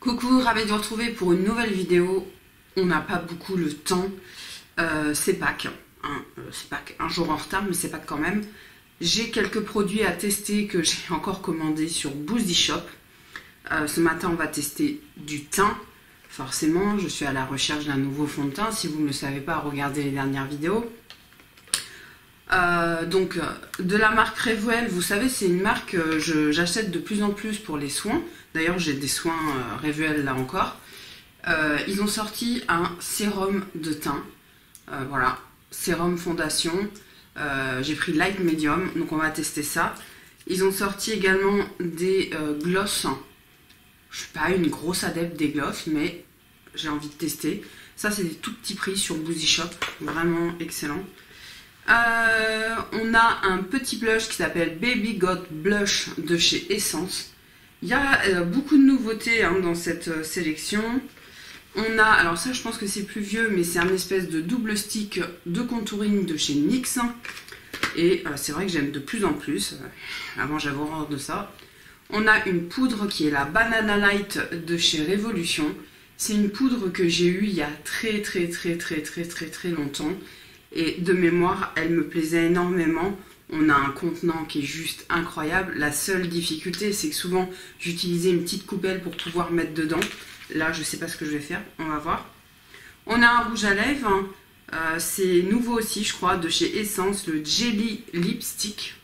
Coucou, ravi de vous retrouver pour une nouvelle vidéo. On n'a pas beaucoup le temps. C'est Pâques. Hein, c'est Pâques, un jour en retard, mais c'est Pâques quand même. J'ai quelques produits à tester que j'ai encore commandés sur Boozy Shop. Ce matin, on va tester du thym. Forcément, je suis à la recherche d'un nouveau fond de teint. Si vous ne le savez pas, regardez les dernières vidéos. De la marque Revuel, vous savez, c'est une marque que j'achète de plus en plus pour les soins. D'ailleurs, j'ai des soins Revuel là encore. Ils ont sorti un sérum de teint. Voilà, sérum fondation. J'ai pris light medium, donc on va tester ça. Ils ont sorti également des glosses. Je suis pas une grosse adepte des glosses, mais j'ai envie de tester. Ça, c'est des tout petits prix sur Boozy Shop, vraiment excellent. On a un petit blush qui s'appelle Baby Got Blush de chez Essence. Il y a beaucoup de nouveautés dans cette sélection. On a, alors ça je pense que c'est plus vieux, mais c'est un espèce de double stick de contouring de chez NYX. Et c'est vrai que j'aime de plus en plus. Avant j'avais horreur de ça. On a une poudre qui est la Banana Light de chez Révolution. C'est une poudre que j'ai eue il y a très longtemps. Et de mémoire, elle me plaisait énormément. On a un contenant qui est juste incroyable. La seule difficulté, c'est que souvent, j'utilisais une petite coupelle pour pouvoir mettre dedans. Là, je ne sais pas ce que je vais faire. On va voir. On a un rouge à lèvres. C'est nouveau aussi, je crois, de chez Essence, le Jelly Lipstick.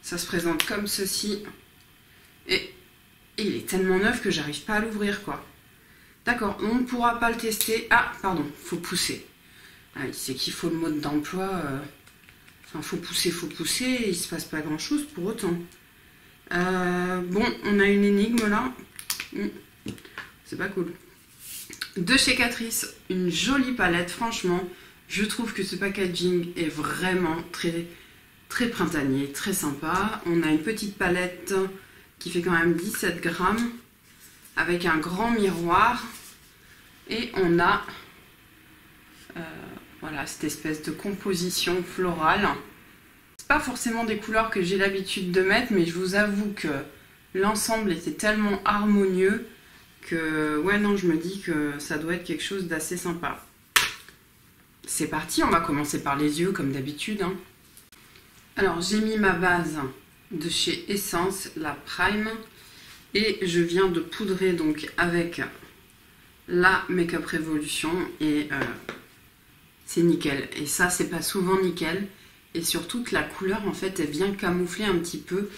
Ça se présente comme ceci. Et il est tellement neuf que j'arrive pas à l'ouvrir, quoi. D'accord, on ne pourra pas le tester. Ah, pardon, faut pousser. Ah, c'est qu'il faut le mode d'emploi. Enfin, faut pousser, et il se passe pas grand chose pour autant. Bon, on a une énigme là. C'est pas cool. De chez Catrice, une jolie palette. Franchement, je trouve que ce packaging est vraiment très printanier, très sympa. On a une petite palette qui fait quand même 17 grammes avec un grand miroir. Et on a voilà, cette espèce de composition florale. C'est pas forcément des couleurs que j'ai l'habitude de mettre, mais je vous avoue que l'ensemble était tellement harmonieux que ouais, non, je me dis que ça doit être quelque chose d'assez sympa. C'est parti, on va commencer par les yeux comme d'habitude. Alors, j'ai mis ma base de chez Essence, la Prime, et je viens de poudrer donc avec la Make Up Revolution et c'est nickel. Et ça, c'est pas souvent nickel. Et surtout que la couleur, en fait, est bien camouflée un petit peu.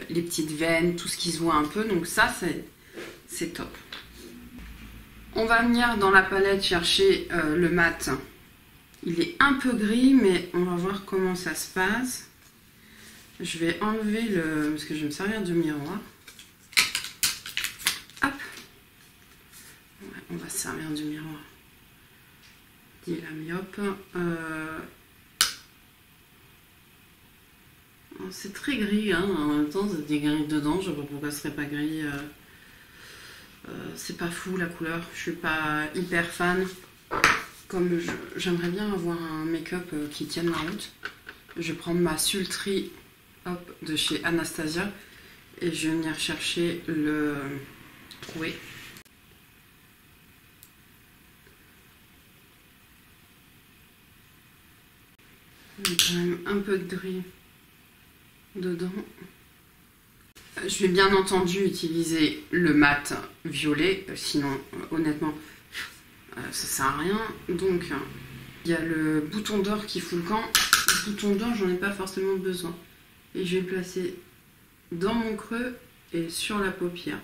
Les petites veines, tout ce qui se voit un peu. Donc ça, c'est top. On va venir dans la palette chercher le mat. Il est un peu gris, mais on va voir comment ça se passe. Je vais enlever le... parce que je vais me servir du miroir. Hop. Ouais, on va se servir du miroir. Dit la myope. C'est très gris, en même temps c'est des gris dedans, je ne sais pas pourquoi ce serait pas gris. C'est pas fou la couleur, je suis pas hyper fan. Comme j'aimerais bien avoir un make-up qui tienne la route, je vais prendre ma Sultry de chez Anastasia et je vais venir chercher le troué. Il y a quand même un peu de gris dedans. Je vais bien entendu utiliser le mat violet, sinon honnêtement ça sert à rien. Donc il y a le bouton d'or qui fout le camp. Le bouton d'or, j'en ai pas forcément besoin. Et je vais le placer dans mon creux et sur la paupière.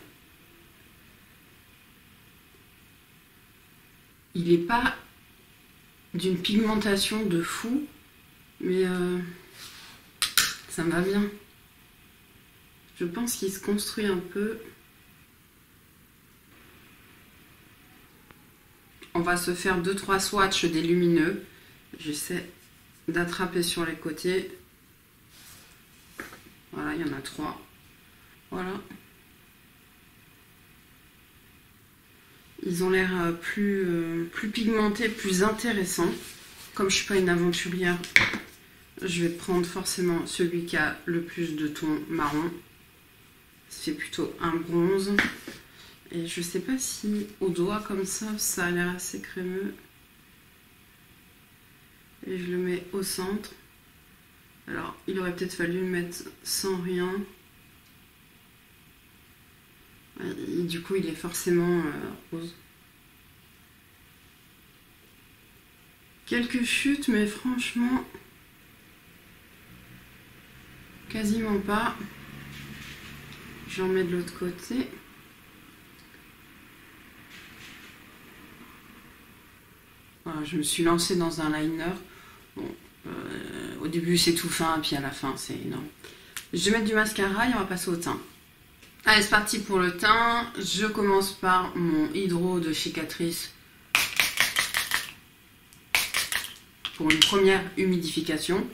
Il n'est pas d'une pigmentation de fou. Mais ça me va bien. Je pense qu'il se construit un peu. On va se faire 2-3 swatchs des lumineux. J'essaie d'attraper sur les côtés. Voilà, il y en a 3. Voilà. Ils ont l'air plus pigmentés, plus intéressants. Comme je ne suis pas une aventurière, je vais prendre forcément celui qui a le plus de ton marron. C'est plutôt un bronze. Et je sais pas si au doigt comme ça a l'air assez crémeux. Et je le mets au centre. Alors, il aurait peut-être fallu le mettre sans rien. Et du coup, il est forcément rose. Quelques chutes, mais franchement, quasiment pas. J'en mets de l'autre côté. Voilà, je me suis lancée dans un liner. Bon, au début c'est tout fin, puis à la fin c'est énorme. Je vais mettre du mascara et on va passer au teint. Allez, c'est parti pour le teint. Je commence par mon hydro de chez Catrice pour une première humidification.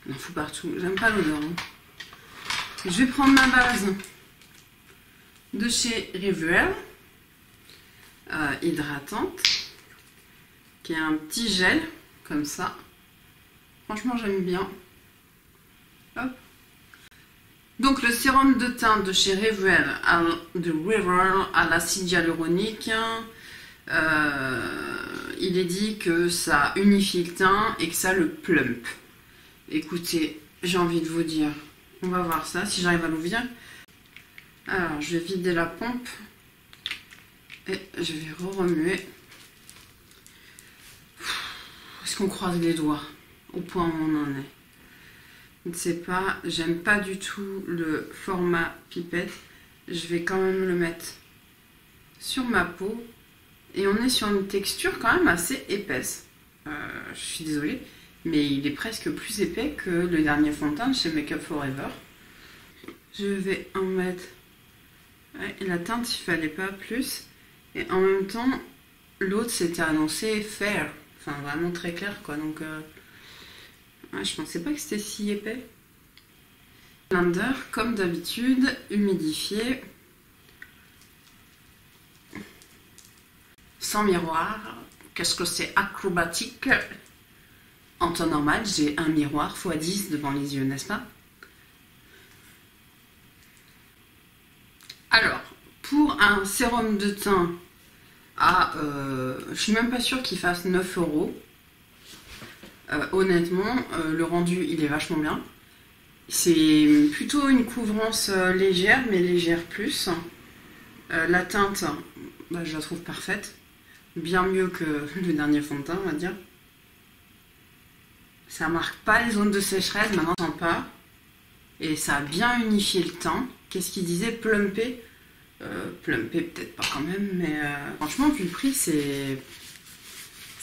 On en fout partout, j'aime pas l'odeur. Hein. Je vais prendre ma base de chez Rivière, hydratante, qui est un petit gel, comme ça. Franchement, j'aime bien. Hop. Donc, le sérum de teint de chez Rivière à l'acide hyaluronique, il est dit que ça unifie le teint et que ça le plump. Écoutez, j'ai envie de vous dire, on va voir ça, si j'arrive à l'ouvrir. Alors, je vais vider la pompe et je vais remuer. Est-ce qu'on croise les doigts au point où on en est? Je ne sais pas, j'aime pas du tout le format pipette. Je vais quand même le mettre sur ma peau. Et on est sur une texture quand même assez épaisse. Je suis désolée, mais il est presque plus épais que le dernier fond de teint de chez Make Up For Ever. Je vais en mettre... Ouais, la teinte, il fallait pas plus. Et en même temps, l'autre c'était annoncé fair. Enfin, vraiment très clair, quoi. Donc, ouais, je pensais pas que c'était si épais. Blender, comme d'habitude, humidifié. Sans miroir. Qu'est-ce que c'est acrobatique? En temps normal, j'ai un miroir x10 devant les yeux, n'est-ce pas? Alors, pour un sérum de teint je suis même pas sûre qu'il fasse 9 €. Honnêtement, le rendu, il est vachement bien. C'est plutôt une couvrance légère, mais légère plus. La teinte, bah, je la trouve parfaite. Bien mieux que le dernier fond de teint, on va dire. Ça marque pas les zones de sécheresse, maintenant on sent pas. Et ça a bien unifié le teint. Qu'est-ce qu'il disait? Plumper. Plumper peut-être pas quand même, mais franchement vu le prix c'est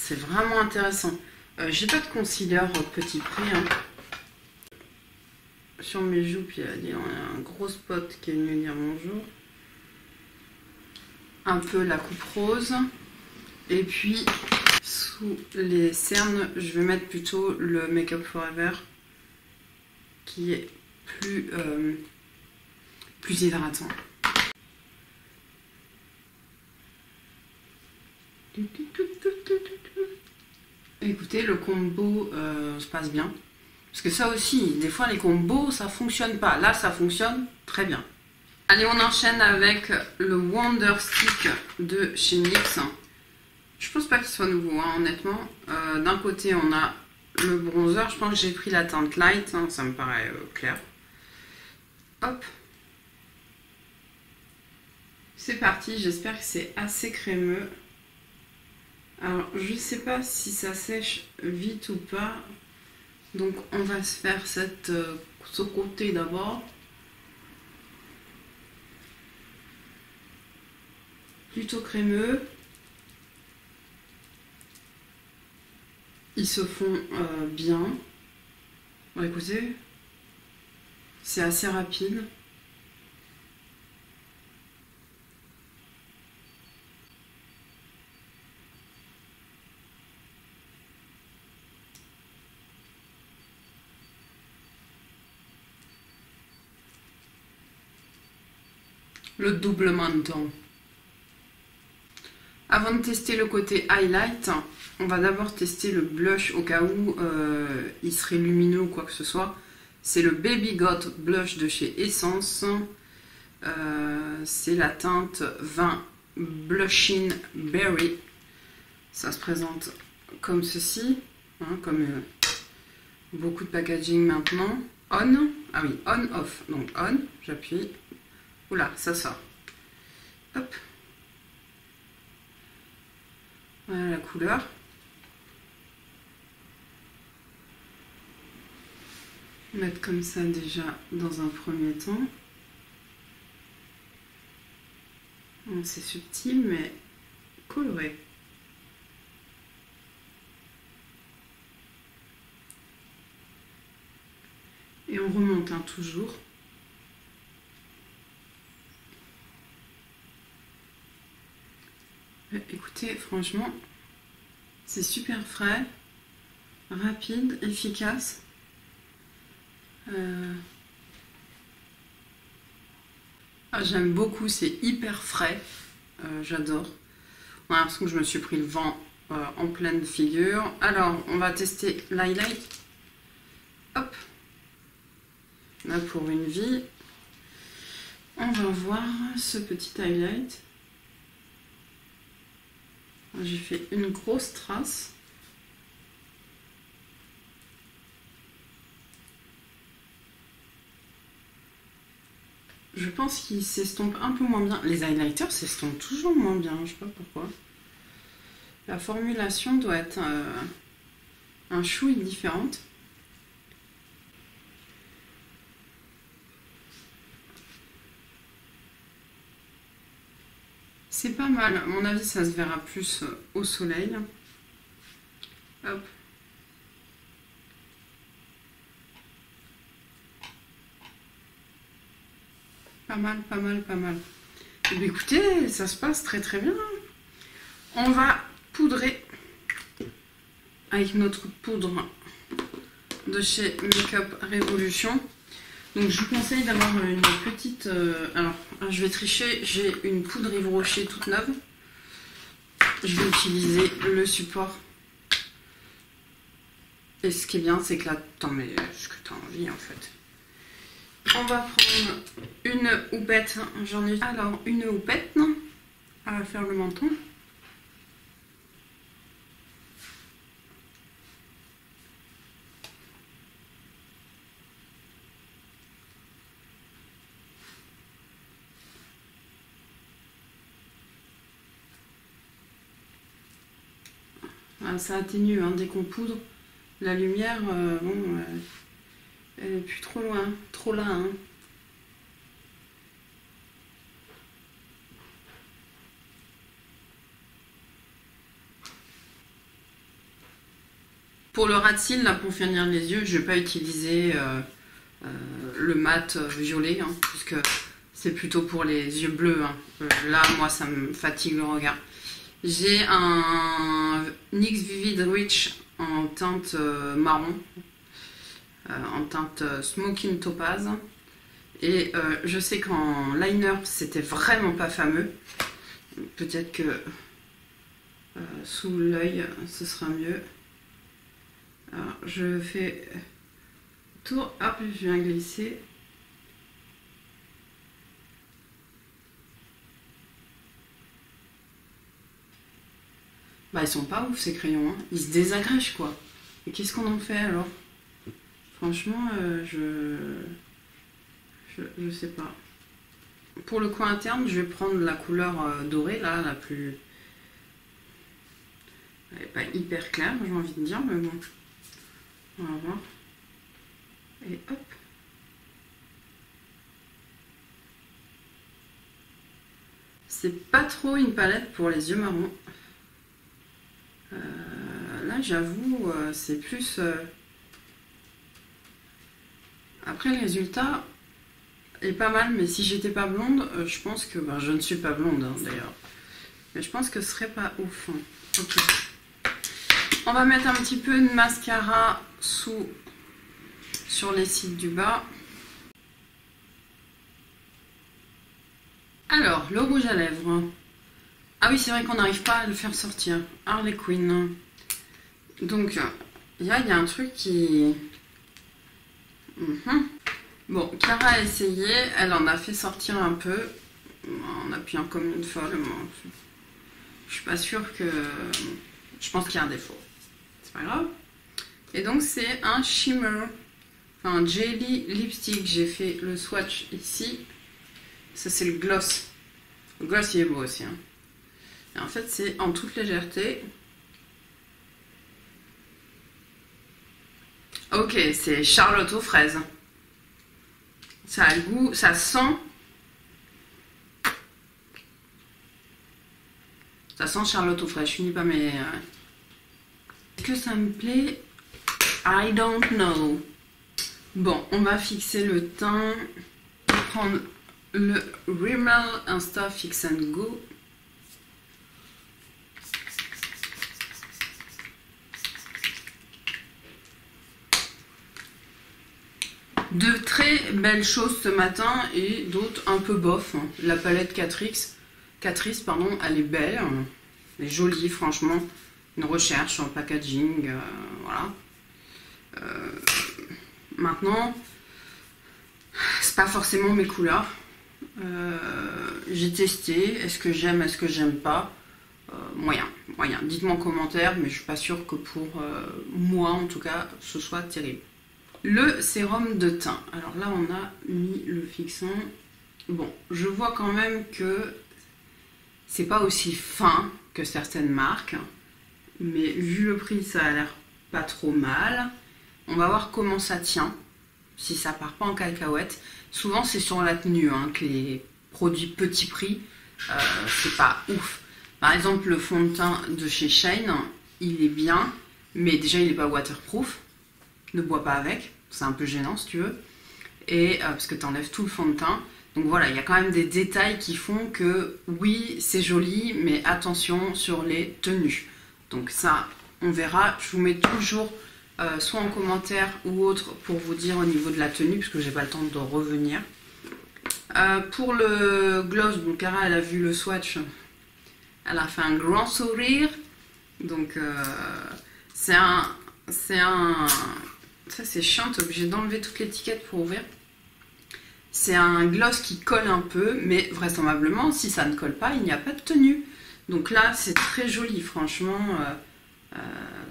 vraiment intéressant. J'ai pas de concealer petit prix. Hein. Sur mes joues, puis il y a un gros spot qui est venu dire bonjour. Un peu la coupe rose. Et puis sous les cernes, je vais mettre plutôt le Make Up For Ever qui est plus hydratant. Écoutez, le combo se passe bien. Parce que ça aussi, des fois les combos ça fonctionne pas. Là ça fonctionne très bien. Allez, on enchaîne avec le Wonder Stick de chez NYX. Je pense pas qu'il soit nouveau, hein, honnêtement. D'un côté on a le bronzer. Je pense que j'ai pris la teinte light, hein, ça me paraît clair. Hop. C'est parti, j'espère que c'est assez crémeux. Alors, je sais pas si ça sèche vite ou pas. Donc, on va se faire ce côté d'abord. Plutôt crémeux. Ils se font bien. Bon, écoutez, c'est assez rapide. Le doublement de temps. Avant de tester le côté highlight, on va d'abord tester le blush au cas où il serait lumineux ou quoi que ce soit. C'est le Baby Got Blush de chez Essence. C'est la teinte 20 Blushing Berry. Ça se présente comme ceci, hein, comme beaucoup de packaging maintenant. On, ah oui, on, off. Donc on, j'appuie. Oula, ça sort. Hop. Voilà la couleur. Mettre comme ça déjà dans un premier temps. C'est subtil mais coloré. Et on remonte hein, toujours. Écoutez, franchement, c'est super frais, rapide, efficace. J'aime beaucoup, c'est hyper frais, j'adore. On a l'impression que je me suis pris le vent en pleine figure. Alors, on va tester l'highlight. Hop, là pour une vie. On va voir ce petit highlight. J'ai fait une grosse trace. Je pense qu'il s'estompe un peu moins bien. Les highlighters s'estompent toujours moins bien, je sais pas pourquoi. La formulation doit être un chouï différente. C'est pas mal, à mon avis ça se verra plus au soleil. Hop. Pas mal, pas mal, pas mal. Et bien, écoutez, ça se passe très très bien. On va poudrer avec notre poudre de chez Makeup Revolution. Donc je vous conseille d'avoir une petite... alors, je vais tricher, j'ai une poudre Yves Rocher toute neuve. Je vais utiliser le support. Et ce qui est bien, c'est que là, t'en mets ce que tu as envie en fait. On va prendre une houppette. J'en ai alors une houppette à faire le menton. Ça atténue hein, dès qu'on poudre. La lumière, bon, elle est plus trop loin, trop là. Hein. Pour le ras de cils, là, pour finir les yeux, je ne vais pas utiliser le mat violet, hein, puisque c'est plutôt pour les yeux bleus. Hein. Là, moi, ça me fatigue le regard. J'ai un NYX Vivid Rich en teinte marron, en teinte Smoking Topaz. Et je sais qu'en liner, c'était vraiment pas fameux. Peut-être que sous l'œil, ce sera mieux. Alors, je fais tour, hop, je viens glisser. Bah, ils sont pas ouf ces crayons, hein. Ils se désagrègent quoi. Et qu'est-ce qu'on en fait alors? Franchement, je sais pas. Pour le coin interne, je vais prendre la couleur dorée, là, la plus... Elle n'est pas hyper claire, j'ai envie de dire, mais bon. On va voir. Et hop. C'est pas trop une palette pour les yeux marrons. Là, j'avoue, c'est plus... Après, le résultat est pas mal, mais si j'étais pas blonde, je pense que... Ben, je ne suis pas blonde, hein, d'ailleurs. Mais je pense que ce serait pas ouf. Hein. Ok. On va mettre un petit peu de mascara sur les cils du bas. Alors, le rouge à lèvres. Ah oui, c'est vrai qu'on n'arrive pas à le faire sortir. Harley Quinn. Donc, il y a un truc qui... Bon, Cara a essayé, elle en a fait sortir un peu, en appuyant comme une folle. Je suis pas sûre que... Je pense qu'il y a un défaut. C'est pas grave. Et donc c'est un shimmer, un jelly lipstick. J'ai fait le swatch ici. Ça c'est le gloss. Le gloss il est beau aussi. Hein. Et en fait c'est en toute légèreté. Ok, c'est Charlotte aux fraises. Ça a le goût, ça sent. Ça sent Charlotte aux fraises. Je finis pas mes... Est-ce que ça me plaît? I don't know. Bon, on va fixer le teint. On va prendre le Rimmel Insta Fix and Go. De très belles choses ce matin et d'autres un peu bof. La palette Catrice, pardon, elle est belle. Elle est jolie, franchement. Une recherche en packaging, voilà. Maintenant, c'est pas forcément mes couleurs. J'ai testé. Est-ce que j'aime, est-ce que j'aime pas? Moyen. Dites-moi en commentaire, mais je suis pas sûre que pour moi, en tout cas, ce soit terrible. Le sérum de teint. Alors là, on a mis le fixant. Bon, je vois quand même que c'est pas aussi fin que certaines marques. Mais vu le prix, ça a l'air pas trop mal. On va voir comment ça tient. Si ça part pas en cacahuète. Souvent, c'est sur la tenue hein, que les produits petit prix, c'est pas ouf. Par exemple, le fond de teint de chez Shane, il est bien. Mais déjà, il est pas waterproof. Ne bois pas avec, c'est un peu gênant si tu veux, et parce que tu enlèves tout le fond de teint. Donc voilà, il y a quand même des détails qui font que oui, c'est joli, mais attention sur les tenues. Donc ça, on verra. Je vous mets toujours soit en commentaire ou autre pour vous dire au niveau de la tenue, parce que j'ai pas le temps de revenir. Pour le gloss, bon, Cara, elle a vu le swatch, elle a fait un grand sourire. Donc ça c'est chiant, t'es obligé d'enlever toute l'étiquette pour ouvrir. C'est un gloss qui colle un peu, mais vraisemblablement, si ça ne colle pas, il n'y a pas de tenue. Donc là, c'est très joli, franchement,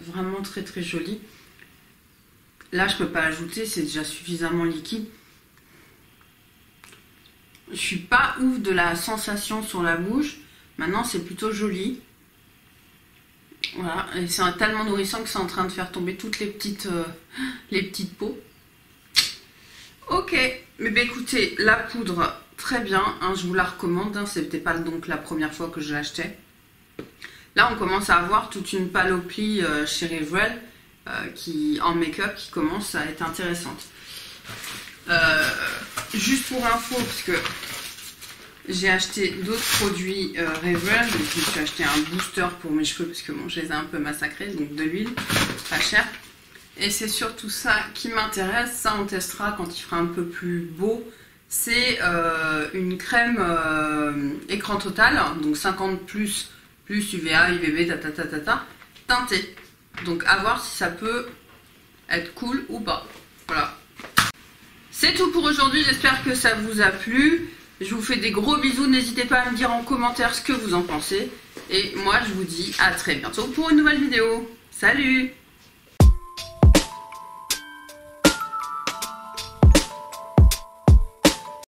vraiment très très joli. Là, je peux pas ajouter, c'est déjà suffisamment liquide. Je suis pas ouf de la sensation sur la bouche. Maintenant, c'est plutôt joli. Voilà, et c'est tellement nourrissant que c'est en train de faire tomber toutes les petites peaux. Ok, mais ben écoutez, la poudre, très bien, hein, je vous la recommande, hein, c'était pas donc la première fois que je l'achetais. Là, on commence à avoir toute une panoplie chez Rivrel en make-up qui commence à être intéressante. Juste pour info, parce que j'ai acheté d'autres produits Rivrel, donc je me suis acheté un booster pour mes cheveux parce que bon, je les ai un peu massacrés, donc de l'huile, pas cher. Et c'est surtout ça qui m'intéresse, ça on testera quand il fera un peu plus beau. C'est une crème écran total, donc 50+, plus UVA, UVB, teintée. Donc à voir si ça peut être cool ou pas. Voilà. C'est tout pour aujourd'hui, j'espère que ça vous a plu. Je vous fais des gros bisous, n'hésitez pas à me dire en commentaire ce que vous en pensez. Et moi je vous dis à très bientôt pour une nouvelle vidéo. Salut!